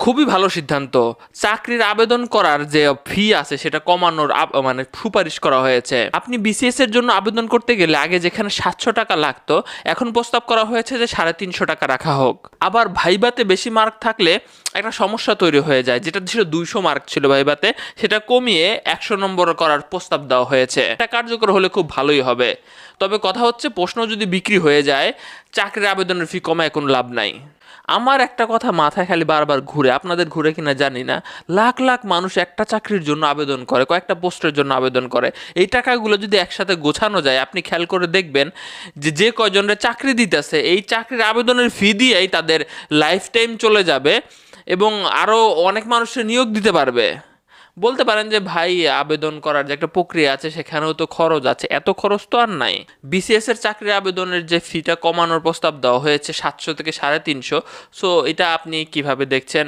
খুবই ভালো সিদ্ধান্ত। চাকরির আবেদন করার যে ফি আছে সেটা কমানোর মানে সুপারিশ করা হয়েছে। আপনি বিসিএস এর জন্য আবেদন করতে গেলে আগে যেখানে 700 টাকা লাগতো, এখন প্রস্তাব করা হয়েছে যে 350 টাকা রাখা হোক। আবার ভাইভাতে বেশি মার্ক থাকলে একটা সমস্যা তৈরি হয়ে যায়, যেটা ছিল 200 মার্ক ছিল ভাইভাতে, সেটা কমিয়ে 100 নম্বর করার প্রস্তাব দেওয়া হয়েছে। এটা কার্যকর হলে খুব ভালোই হবে। তবে কথা হচ্ছে, প্রশ্ন যদি বিক্রি হয়ে যায়, চাকরির আবেদনের ফি কমায় কোনো লাভ নাই। আমার একটা কথা মাথায় খালি বারবার ঘুরে, আপনাদের ঘুরে কিনা জানি না, লাখ লাখ মানুষ একটা চাকরির জন্য আবেদন করে, কয়েকটা পোস্টের জন্য আবেদন করে। এই টাকাগুলো যদি একসাথে গোছানো যায়, আপনি খেয়াল করে দেখবেন যে যে কয়জনের চাকরি দিতেছে, এই চাকরির আবেদনের ফি দিয়েই তাদের লাইফ টাইম চলে যাবে এবং আরও অনেক মানুষের নিয়োগ দিতে পারবে। বলতে পারেন যে ভাই, আবেদন করার যে একটা প্রক্রিয়া আছে সেখানেও তো খরচ আছে, এত খরচ তো আর নাই। বিসিএস এর চাকরির আবেদনের যে ফিটা কমানোর প্রস্তাব দেওয়া হয়েছে 700 থেকে 350, সো এটা আপনি কিভাবে দেখছেন?